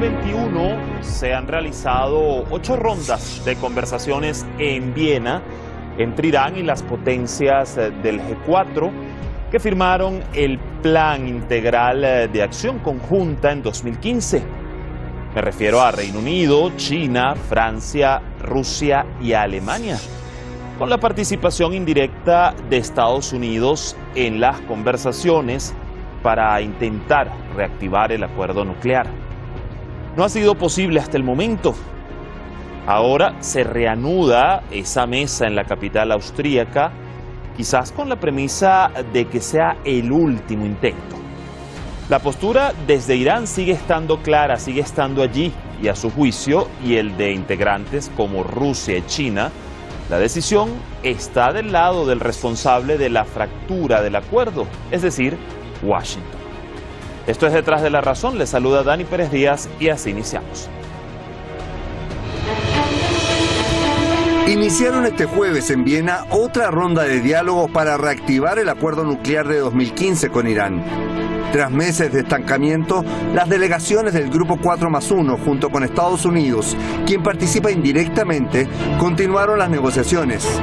2021 se han realizado 8 rondas de conversaciones en Viena entre Irán y las potencias del G4 que firmaron el Plan Integral de Acción Conjunta en 2015. Me refiero a Reino Unido, China, Francia, Rusia y Alemania, con la participación indirecta de Estados Unidos en las conversaciones para intentar reactivar el acuerdo nuclear. No ha sido posible hasta el momento. Ahora se reanuda esa mesa en la capital austríaca, quizás con la premisa de que sea el último intento. La postura desde Irán sigue estando clara, sigue estando allí, y a su juicio y el de integrantes como Rusia y China, la decisión está del lado del responsable de la fractura del acuerdo, es decir, Washington. Esto es Detrás de la Razón. Les saluda Dani Pérez Díaz y así iniciamos. Iniciaron este jueves en Viena otra ronda de diálogos para reactivar el acuerdo nuclear de 2015 con Irán. Tras meses de estancamiento, las delegaciones del Grupo 4+1, junto con Estados Unidos, quien participa indirectamente, continuaron las negociaciones.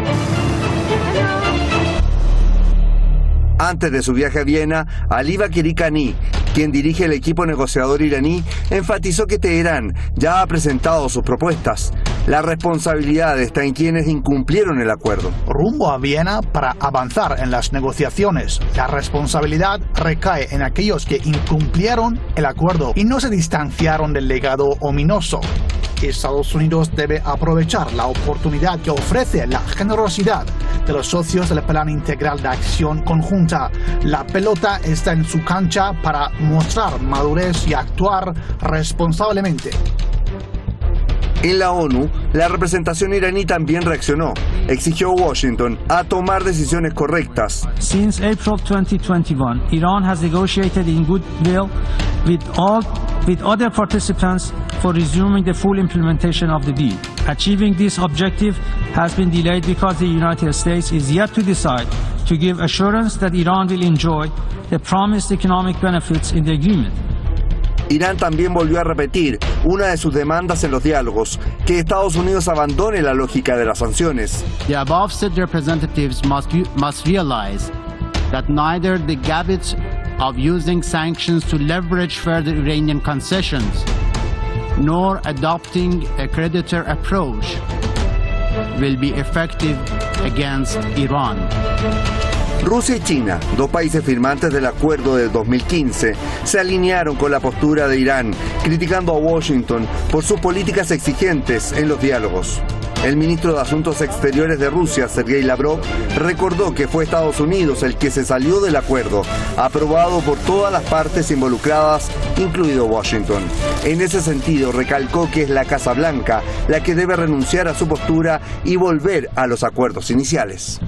Antes de su viaje a Viena, Ali Bakeri Kani, quien dirige el equipo negociador iraní, enfatizó que Teherán ya ha presentado sus propuestas. La responsabilidad está en quienes incumplieron el acuerdo. Rumbo a Viena para avanzar en las negociaciones. La responsabilidad recae en aquellos que incumplieron el acuerdo y no se distanciaron del legado ominoso. Estados Unidos debe aprovechar la oportunidad que ofrece la generosidad de los socios del Plan Integral de Acción Conjunta. La pelota está en su cancha para mostrar madurez y actuar responsablemente. En la ONU, la representación iraní también reaccionó. Exigió a Washington a tomar decisiones correctas. Since April 2021, Iran has negotiated in goodwill with other participants for resuming the full implementation of the deal. Achieving this objective has been delayed because the United States is yet to decide to give assurance that Iran will enjoy the promised economic benefits in the agreement. Irán también volvió a repetir una de sus demandas en los diálogos, que Estados Unidos abandone la lógica de las sanciones. The above said representatives must realize that neither the gambit of using sanctions to leverage further Iranian concessions nor adopting a creditor approach will be effective against Iran. Rusia y China, dos países firmantes del acuerdo del 2015, se alinearon con la postura de Irán, criticando a Washington por sus políticas exigentes en los diálogos. El ministro de Asuntos Exteriores de Rusia, Sergei Lavrov, recordó que fue Estados Unidos el que se salió del acuerdo, aprobado por todas las partes involucradas, incluido Washington. En ese sentido, recalcó que es la Casa Blanca la que debe renunciar a su postura y volver a los acuerdos iniciales.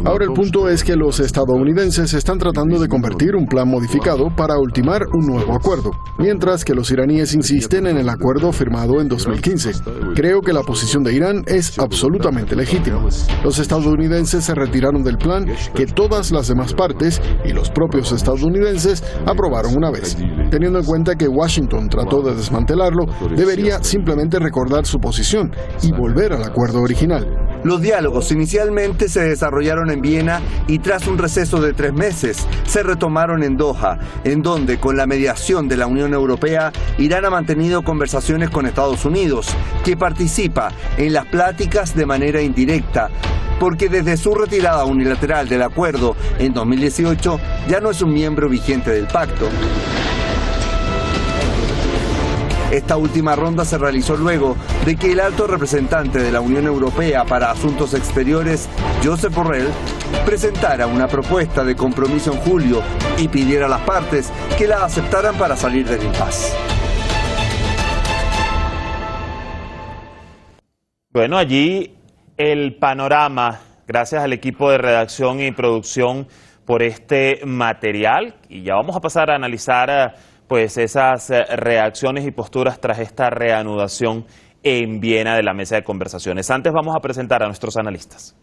Ahora el punto es que los estadounidenses están tratando de convertir un plan modificado para ultimar un nuevo acuerdo, mientras que los iraníes insisten en el acuerdo firmado en 2015. Creo que la posición de Irán es absolutamente legítima. Los estadounidenses se retiraron del plan que todas las demás partes y los propios estadounidenses aprobaron una vez. Teniendo en cuenta que Washington trató de desmantelarlo, debería simplemente recordar su posición y volver al acuerdo original. Los diálogos inicialmente se desarrollaron en Viena y tras un receso de 3 meses se retomaron en Doha, en donde con la mediación de la Unión Europea, Irán ha mantenido conversaciones con Estados Unidos, que participa en las pláticas de manera indirecta, porque desde su retirada unilateral del acuerdo en 2018 ya no es un miembro vigente del pacto. Esta última ronda se realizó luego de que el alto representante de la Unión Europea para Asuntos Exteriores, Josep Borrell, presentara una propuesta de compromiso en julio y pidiera a las partes que la aceptaran para salir del impasse. Bueno, allí el panorama, gracias al equipo de redacción y producción por este material, y ya vamos a pasar a analizar pues esas reacciones y posturas tras esta reanudación en Viena de la mesa de conversaciones. Antes vamos a presentar a nuestros analistas.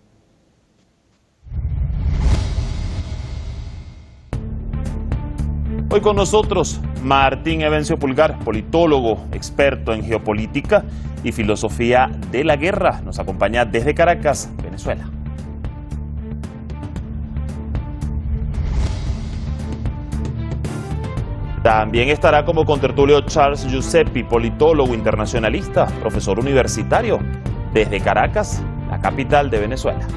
Hoy con nosotros Martín Evencio Pulgar, politólogo, experto en geopolítica y filosofía de la guerra. Nos acompaña desde Caracas, Venezuela. También estará como contertulio Charles Giuseppi, politólogo internacionalista, profesor universitario, desde Caracas, la capital de Venezuela.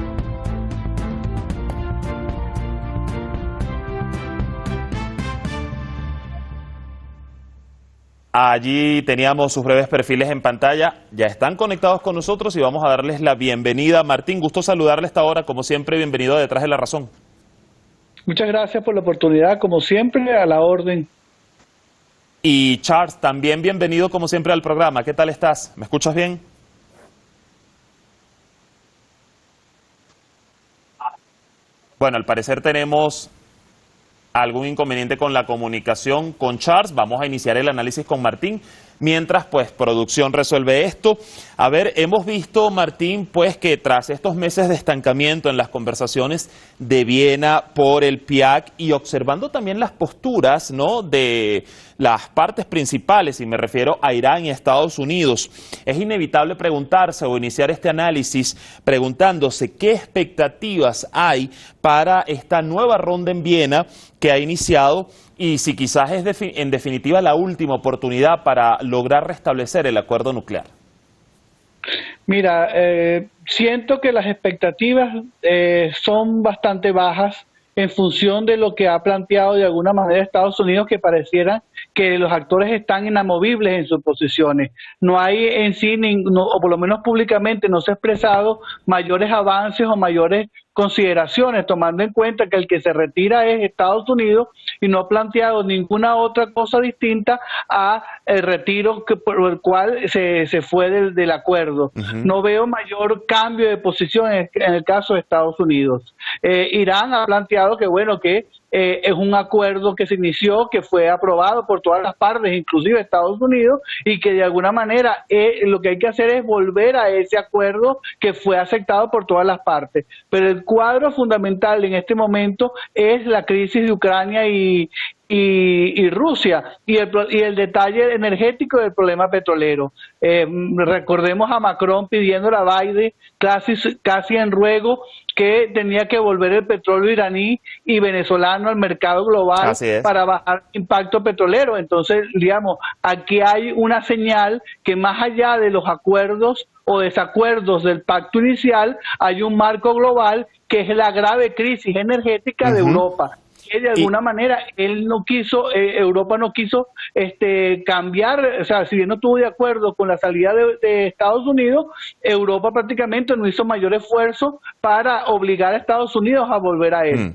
Allí teníamos sus breves perfiles en pantalla, ya están conectados con nosotros y vamos a darles la bienvenida. Martín, gusto saludarle a esta hora, como siempre, bienvenido a Detrás de la Razón. Muchas gracias por la oportunidad, como siempre, a la orden. Y Charles, también bienvenido como siempre al programa. ¿Qué tal estás? ¿Me escuchas bien? Bueno, al parecer tenemos algún inconveniente con la comunicación con Charles. Vamos a iniciar el análisis con Martín. Mientras, pues, producción resuelve esto. A ver, hemos visto, Martín, pues, que tras estos meses de estancamiento en las conversaciones de Viena por el PIAC y observando también las posturas, ¿no?, de las partes principales, y me refiero a Irán y Estados Unidos, es inevitable preguntarse o iniciar este análisis preguntándose qué expectativas hay para esta nueva ronda en Viena que ha iniciado y si quizás es en definitiva la última oportunidad para lograr restablecer el acuerdo nuclear. Mira, siento que las expectativas son bastante bajas en función de lo que ha planteado de alguna manera Estados Unidos, que pareciera que los actores están inamovibles en sus posiciones. No hay en sí, o por lo menos públicamente, no se ha expresado mayores avances o mayores consideraciones, tomando en cuenta que el que se retira es Estados Unidos y no ha planteado ninguna otra cosa distinta a el retiro por el cual se fue del acuerdo. No veo mayor cambio de posición en el caso de Estados Unidos. Irán ha planteado que, bueno, que es un acuerdo que se inició, que fue aprobado por todas las partes, inclusive Estados Unidos, y que de alguna manera lo que hay que hacer es volver a ese acuerdo que fue aceptado por todas las partes. Pero el cuadro fundamental en este momento es la crisis de Ucrania y Rusia y el detalle energético del problema petrolero. Recordemos a Macron pidiéndole a Biden casi en ruego que tenía que volver el petróleo iraní y venezolano al mercado global para bajar el impacto petrolero. Entonces, digamos, aquí hay una señal que más allá de los acuerdos o desacuerdos del pacto inicial, hay un marco global que es la grave crisis energética de Europa. Que de alguna manera Europa no quiso cambiar, o sea, si bien no estuvo de acuerdo con la salida de Estados Unidos, Europa prácticamente no hizo mayor esfuerzo para obligar a Estados Unidos a volver a él.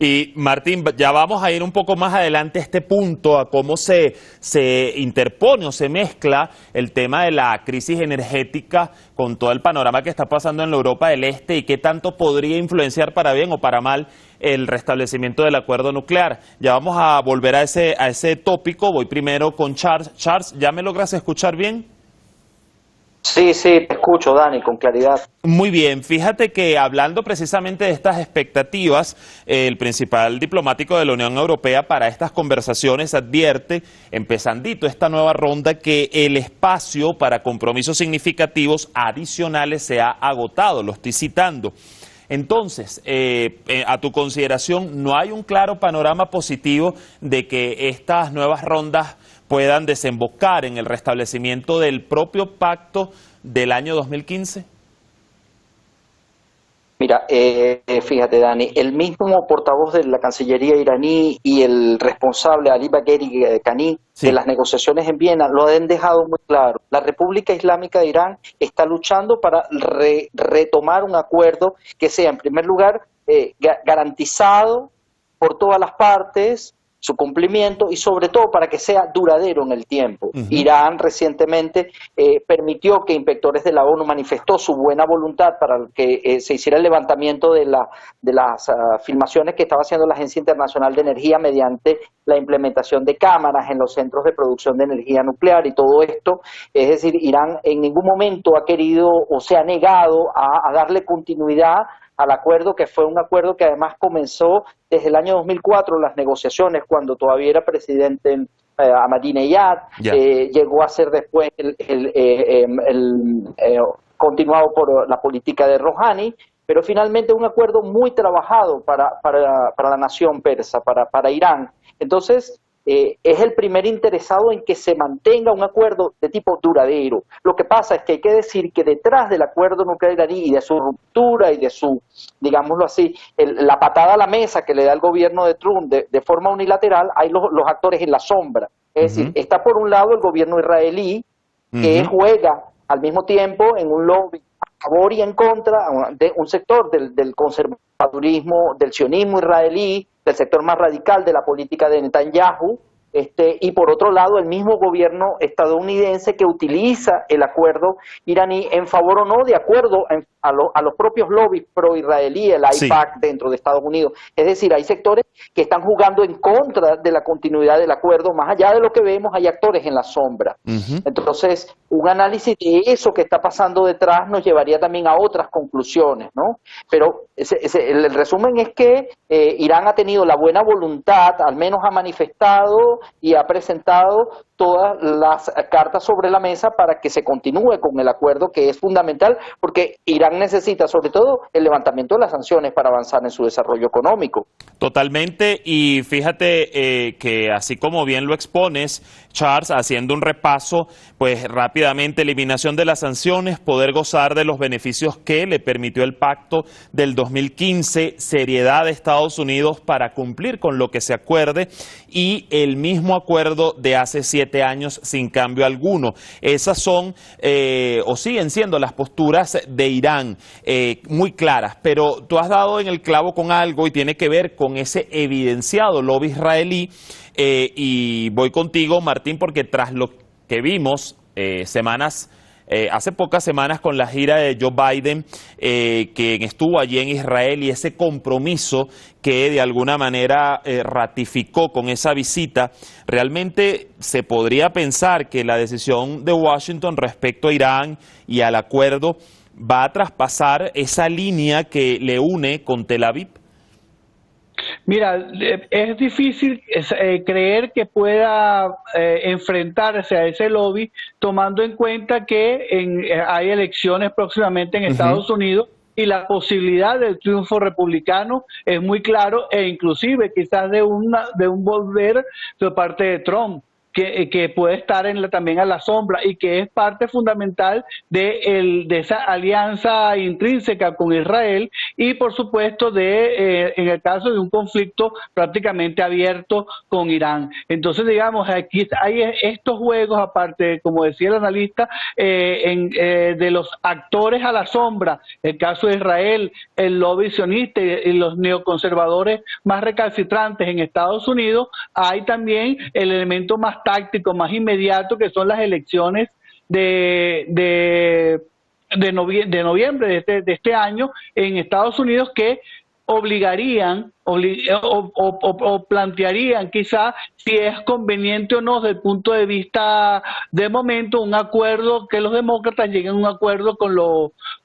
Y Martín, ya vamos a ir un poco más adelante a este punto, a cómo se interpone o se mezcla el tema de la crisis energética con todo el panorama que está pasando en la Europa del Este y qué tanto podría influenciar para bien o para mal el restablecimiento del acuerdo nuclear. Ya vamos a volver a ese tópico. Voy primero con Charles. Charles, ¿ya me logras escuchar bien? Sí, te escucho, Dani, con claridad. Muy bien, fíjate que hablando precisamente de estas expectativas, el principal diplomático de la Unión Europea para estas conversaciones advierte, empezandito esta nueva ronda, que el espacio para compromisos significativos adicionales se ha agotado, lo estoy citando. Entonces, a tu consideración, ¿no hay un claro panorama positivo de que estas nuevas rondas puedan desembocar en el restablecimiento del propio pacto del año 2015? Mira, fíjate, Dani, el mismo portavoz de la Cancillería iraní y el responsable Ali Bagheri Kani de las negociaciones en Viena lo han dejado muy claro. La República Islámica de Irán está luchando para retomar un acuerdo que sea, en primer lugar, garantizado por todas las partes, su cumplimiento, y sobre todo para que sea duradero en el tiempo. Irán recientemente permitió que inspectores de la ONU manifestó su buena voluntad para que se hiciera el levantamiento de las filmaciones que estaba haciendo la Agencia Internacional de Energía mediante la implementación de cámaras en los centros de producción de energía nuclear y todo esto. Es decir, Irán en ningún momento ha querido o se ha negado a darle continuidad al acuerdo, que fue un acuerdo que además comenzó desde el año 2004, las negociaciones, cuando todavía era presidente Ahmadinejad, llegó a ser después continuado por la política de Rouhani, pero finalmente un acuerdo muy trabajado para la nación persa, para Irán. Entonces, es el primer interesado en que se mantenga un acuerdo de tipo duradero. Lo que pasa es que hay que decir que detrás del acuerdo nuclear iraní y de su ruptura y de su, digámoslo así, la patada a la mesa que le da el gobierno de Trump de forma unilateral, hay los actores en la sombra. Es decir, está por un lado el gobierno israelí, que juega al mismo tiempo en un lobby a favor y en contra de un sector del conservadurismo, del sionismo israelí, del sector más radical de la política de Netanyahu, y por otro lado el mismo gobierno estadounidense que utiliza el acuerdo iraní en favor o no, de acuerdo a los propios lobbies pro-israelí, el AIPAC dentro de Estados Unidos. Es decir, hay sectores que están jugando en contra de la continuidad del acuerdo. Más allá de lo que vemos, hay actores en la sombra. Entonces, un análisis de eso que está pasando detrás nos llevaría también a otras conclusiones, ¿no? Pero el resumen es que Irán ha tenido la buena voluntad, al menos ha manifestado y ha presentado todas las cartas sobre la mesa para que se continúe con el acuerdo, que es fundamental, porque Irán necesita sobre todo el levantamiento de las sanciones para avanzar en su desarrollo económico. Totalmente, y fíjate que así como bien lo expones, Charles, haciendo un repaso, pues rápidamente, eliminación de las sanciones, poder gozar de los beneficios que le permitió el pacto del 2015, seriedad de Estados Unidos para cumplir con lo que se acuerde y el mismo acuerdo de hace 7 años sin cambio alguno. Esas son o siguen siendo las posturas de Irán, muy claras, pero tú has dado en el clavo con algo y tiene que ver con ese evidenciado lobby israelí, y voy contigo, Martín, porque tras lo que vimos hace pocas semanas con la gira de Joe Biden, quien estuvo allí en Israel, y ese compromiso que de alguna manera ratificó con esa visita, realmente se podría pensar que la decisión de Washington respecto a Irán y al acuerdo va a traspasar esa línea que le une con Tel Aviv. Mira, es difícil creer que pueda enfrentarse a ese lobby, tomando en cuenta que hay elecciones próximamente en Estados Unidos y la posibilidad del triunfo republicano es muy claro, e inclusive quizás de un volver de parte de Trump, que puede estar también a la sombra y que es parte fundamental de esa alianza intrínseca con Israel y por supuesto en el caso de un conflicto prácticamente abierto con Irán. Entonces, digamos, aquí hay estos juegos, aparte, como decía el analista, de los actores a la sombra, el caso de Israel, el lobby sionista y los neoconservadores más recalcitrantes en Estados Unidos. Hay también el elemento más táctico, más inmediato, que son las elecciones de noviembre de este año en Estados Unidos, que obligarían o plantearían quizá si es conveniente o no desde el punto de vista de momento un acuerdo, que los demócratas lleguen a un acuerdo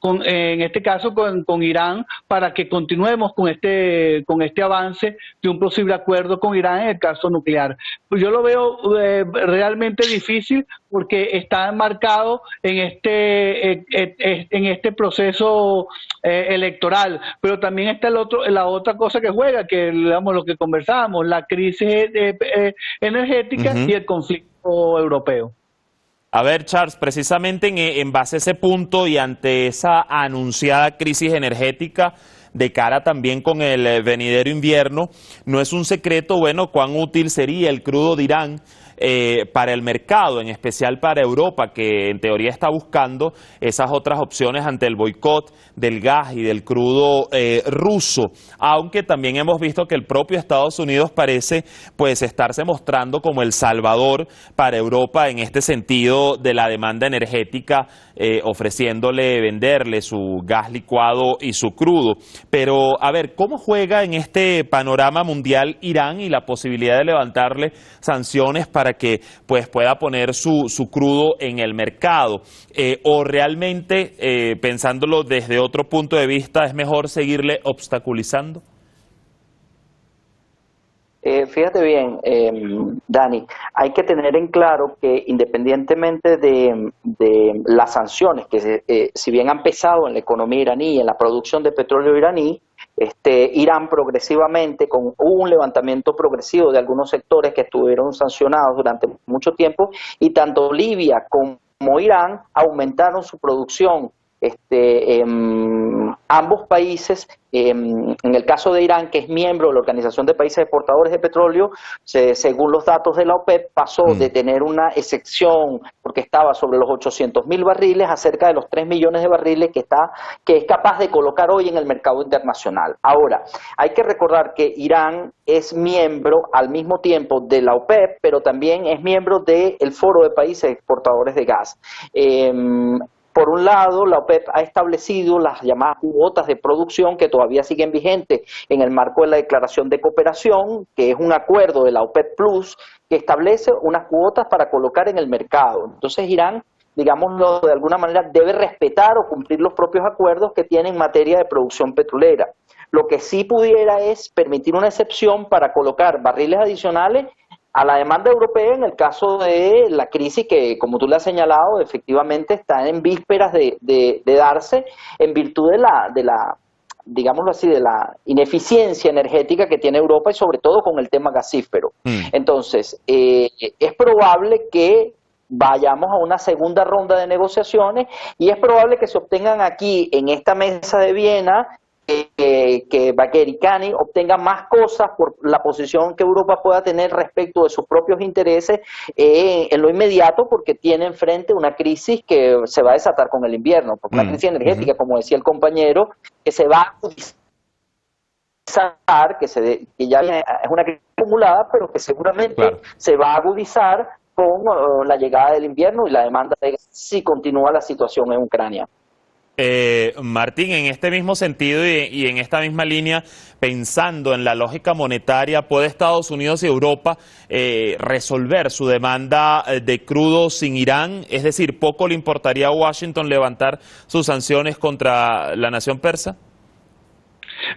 en este caso con Irán, para que continuemos con este avance de un posible acuerdo con Irán en el caso nuclear. Pues yo lo veo realmente difícil, porque está enmarcado en este proceso electoral, pero también está la otra cosa que juega, que digamos lo que conversábamos, la crisis energética y el conflicto europeo. A ver, Charles, precisamente en base a ese punto y ante esa anunciada crisis energética de cara también con el venidero invierno, no es un secreto, bueno, cuán útil sería el crudo de Irán para el mercado, en especial para Europa, que en teoría está buscando esas otras opciones ante el boicot del gas y del crudo ruso, aunque también hemos visto que el propio Estados Unidos parece pues estarse mostrando como el salvador para Europa en este sentido de la demanda energética, venderle su gas licuado y su crudo. Pero a ver, ¿cómo juega en este panorama mundial Irán y la posibilidad de levantarle sanciones para para que pues pueda poner su crudo en el mercado. O realmente, pensándolo desde otro punto de vista, es mejor seguirle obstaculizando. Fíjate bien, Dani, hay que tener en claro que independientemente de las sanciones que si bien han pesado en la economía iraní y en la producción de petróleo iraní, Irán progresivamente, hubo un levantamiento progresivo de algunos sectores que estuvieron sancionados durante mucho tiempo, y tanto Libia como Irán aumentaron su producción. Ambos países, en el caso de Irán, que es miembro de la Organización de Países Exportadores de Petróleo, según los datos de la OPEP, pasó de tener una excepción, porque estaba sobre los 800.000 barriles, a cerca de los 3 millones de barriles que es capaz de colocar hoy en el mercado internacional. Ahora, hay que recordar que Irán es miembro al mismo tiempo de la OPEP, pero también es miembro del Foro de Países Exportadores de Gas. Por un lado, la OPEP ha establecido las llamadas cuotas de producción que todavía siguen vigentes en el marco de la Declaración de Cooperación, que es un acuerdo de la OPEP Plus, que establece unas cuotas para colocar en el mercado. Entonces Irán, digámoslo de alguna manera, debe respetar o cumplir los propios acuerdos que tiene en materia de producción petrolera. Lo que sí pudiera es permitir una excepción para colocar barriles adicionales a la demanda europea en el caso de la crisis que, como tú le has señalado, efectivamente está en vísperas de darse en virtud de la, digámoslo así, de la ineficiencia energética que tiene Europa y sobre todo con el tema gasífero. Entonces, es probable que vayamos a una segunda ronda de negociaciones y es probable que se obtengan aquí, en esta mesa de Viena, que Bagheri Kani obtenga más cosas por la posición que Europa pueda tener respecto de sus propios intereses en lo inmediato, porque tiene enfrente una crisis que se va a desatar con el invierno, porque una crisis energética, como decía el compañero, que se va a agudizar, que ya es una crisis acumulada, pero que seguramente se va a agudizar con la llegada del invierno y la demanda de gas si continúa la situación en Ucrania. Martín, en este mismo sentido y en esta misma línea, pensando en la lógica monetaria, ¿puede Estados Unidos y Europa resolver su demanda de crudo sin Irán? Es decir, ¿poco le importaría a Washington levantar sus sanciones contra la nación persa?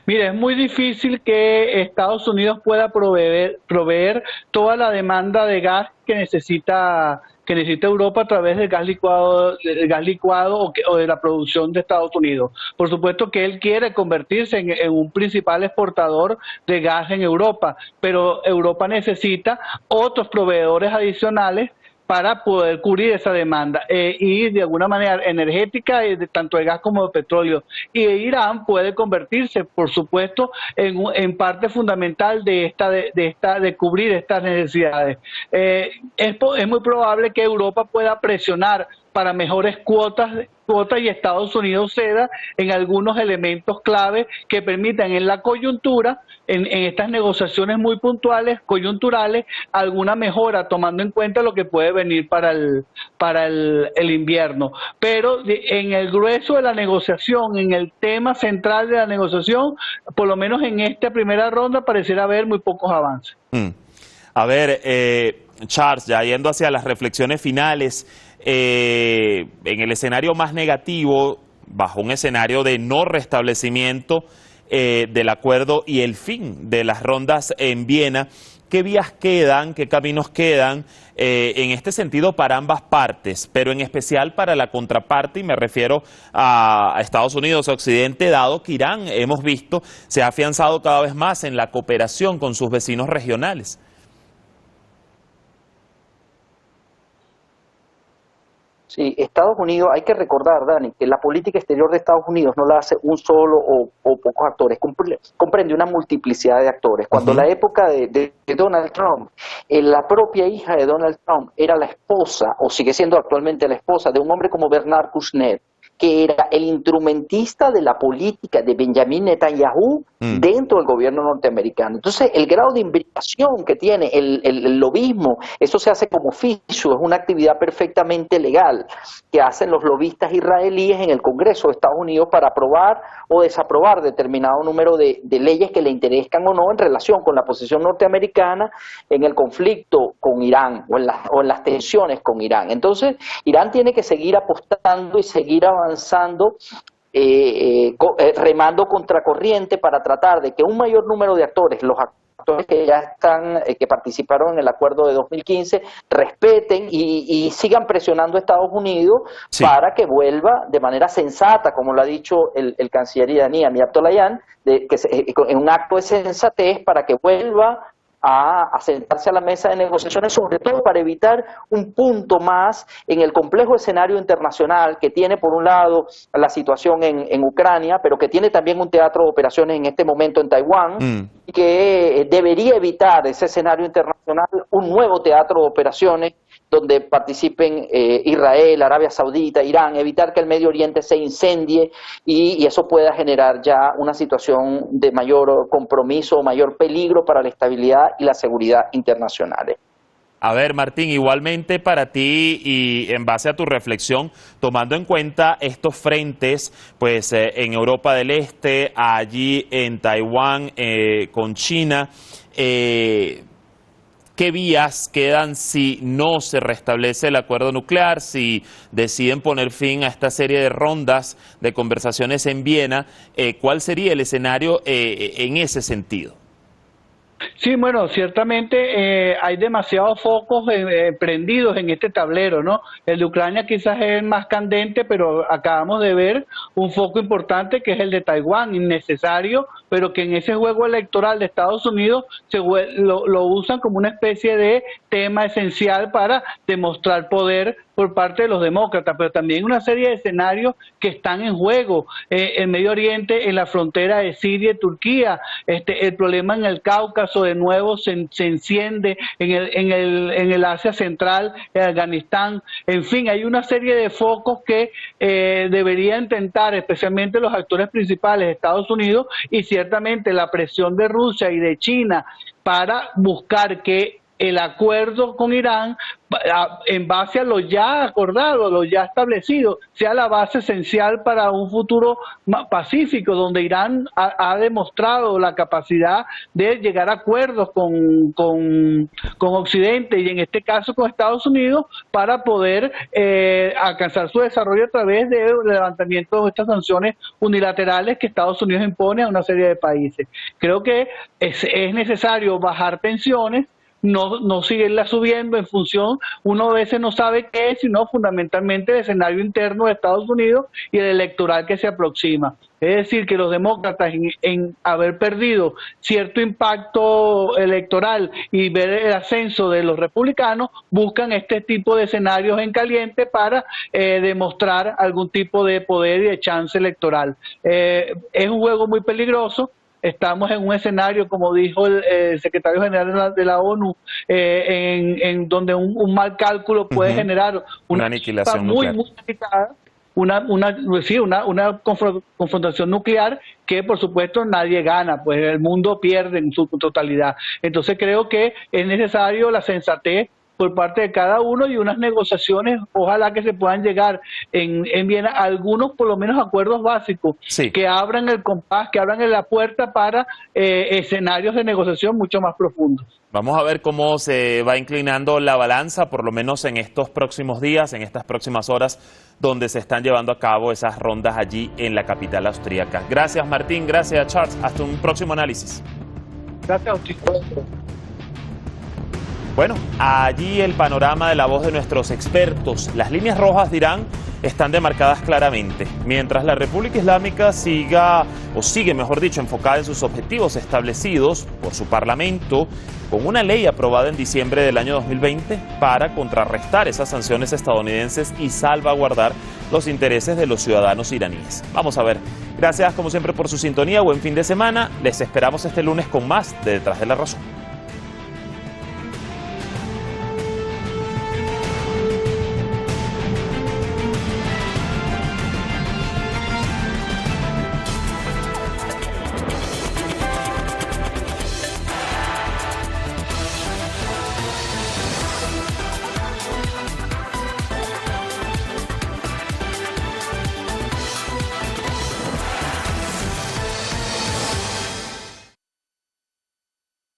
Mire, es muy difícil que Estados Unidos pueda proveer toda la demanda de gas que necesita Europa a través del gas licuado o de la producción de Estados Unidos. Por supuesto que él quiere convertirse en un principal exportador de gas en Europa, pero Europa necesita otros proveedores adicionales para poder cubrir esa demanda y de alguna manera energética, tanto de gas como de petróleo. Y Irán puede convertirse, por supuesto, en parte fundamental de cubrir estas necesidades. Es muy probable que Europa pueda presionar para mejores cuotas y Estados Unidos ceda en algunos elementos clave que permitan en la coyuntura, en estas negociaciones muy puntuales, coyunturales, alguna mejora tomando en cuenta lo que puede venir para el invierno. Pero en el grueso de la negociación, en el tema central de la negociación, por lo menos en esta primera ronda pareciera haber muy pocos avances. A ver, Charles, ya yendo hacia las reflexiones finales, en el escenario más negativo, bajo un escenario de no restablecimiento del acuerdo y el fin de las rondas en Viena, ¿qué vías quedan, qué caminos quedan en este sentido para ambas partes, pero en especial para la contraparte, y me refiero a Estados Unidos, a Occidente, dado que Irán, hemos visto, se ha afianzado cada vez más en la cooperación con sus vecinos regionales? Sí, Estados Unidos, hay que recordar, Dani, que la política exterior de Estados Unidos no la hace un solo o pocos actores, comprende una multiplicidad de actores. Cuando la época de Donald Trump, la propia hija de Donald Trump era la esposa, o sigue siendo actualmente la esposa, de un hombre como Bernard Kouchner, que era el instrumentista de la política de Benjamin Netanyahu dentro del gobierno norteamericano. Entonces, el grado de imbricación que tiene el lobismo, eso se hace como oficio, es una actividad perfectamente legal que hacen los lobistas israelíes en el Congreso de Estados Unidos para aprobar o desaprobar determinado número de leyes que le interesen o no en relación con la posición norteamericana en el conflicto con Irán o en las tensiones con Irán. Entonces, Irán tiene que seguir apostando y seguir avanzando, remando contracorriente para tratar de que un mayor número de actores, los actores que ya están, que participaron en el acuerdo de 2015, respeten y sigan presionando a Estados Unidos para que vuelva de manera sensata, como lo ha dicho el canciller iraní Amir Abdollahian, en un acto de sensatez para que vuelva a sentarse a la mesa de negociaciones, sobre todo para evitar un punto más en el complejo escenario internacional que tiene por un lado la situación en Ucrania, pero que tiene también un teatro de operaciones en este momento en Taiwán, y que debería evitar ese escenario internacional un nuevo teatro de operaciones donde participen Israel, Arabia Saudita, Irán, evitar que el Medio Oriente se incendie y eso pueda generar ya una situación de mayor compromiso, mayor peligro para la estabilidad y la seguridad internacionales. A ver, Martín, igualmente para ti y en base a tu reflexión, tomando en cuenta estos frentes, pues en Europa del Este, allí en Taiwán, con China, ¿qué vías quedan si no se restablece el acuerdo nuclear, si deciden poner fin a esta serie de rondas de conversaciones en Viena? ¿Cuál sería el escenario en ese sentido? Sí, bueno, ciertamente hay demasiados focos prendidos en este tablero, ¿no? El de Ucrania quizás es el más candente, pero acabamos de ver un foco importante que es el de Taiwán, innecesario, pero que en ese juego electoral de Estados Unidos lo usan como una especie de tema esencial para demostrar poder por parte de los demócratas, pero también una serie de escenarios que están en juego en Medio Oriente, en la frontera de Siria y Turquía, el problema en el Cáucaso de nuevo se enciende, en el Asia Central, en Afganistán, en fin, hay una serie de focos que deberían intentar, especialmente los actores principales de Estados Unidos y ciertamente la presión de Rusia y de China para buscar que el acuerdo con Irán, en base a lo ya acordado, lo ya establecido, sea la base esencial para un futuro pacífico, donde Irán ha demostrado la capacidad de llegar a acuerdos con Occidente y en este caso con Estados Unidos para poder alcanzar su desarrollo a través del levantamiento de estas sanciones unilaterales que Estados Unidos impone a una serie de países. Creo que es necesario bajar tensiones, no seguirla subiendo en función, uno a veces no sabe qué es, sino fundamentalmente el escenario interno de Estados Unidos y el electoral que se aproxima. Es decir, que los demócratas en haber perdido cierto impacto electoral y ver el ascenso de los republicanos, buscan este tipo de escenarios en caliente para demostrar algún tipo de poder y de chance electoral. Es un juego muy peligroso. Estamos en un escenario, como dijo el secretario general de la ONU, en donde un mal cálculo puede generar una aniquilación muy nuclear. Una confrontación nuclear que por supuesto nadie gana, pues el mundo pierde en su totalidad. Entonces creo que es necesario la sensatez por parte de cada uno y unas negociaciones, ojalá que se puedan llegar en Viena, algunos por lo menos acuerdos básicos, que abran el compás, que abran la puerta para escenarios de negociación mucho más profundos. Vamos a ver cómo se va inclinando la balanza, por lo menos en estos próximos días, en estas próximas horas, donde se están llevando a cabo esas rondas allí en la capital austríaca. Gracias, Martín, gracias, Charles. Hasta un próximo análisis. Gracias a usted. Bueno, allí el panorama de la voz de nuestros expertos. Las líneas rojas de Irán están demarcadas claramente. Mientras la República Islámica sigue, mejor dicho, enfocada en sus objetivos establecidos por su parlamento, con una ley aprobada en diciembre del año 2020 para contrarrestar esas sanciones estadounidenses y salvaguardar los intereses de los ciudadanos iraníes. Vamos a ver. Gracias, como siempre, por su sintonía. Buen fin de semana. Les esperamos este lunes con más de Detrás de la Razón.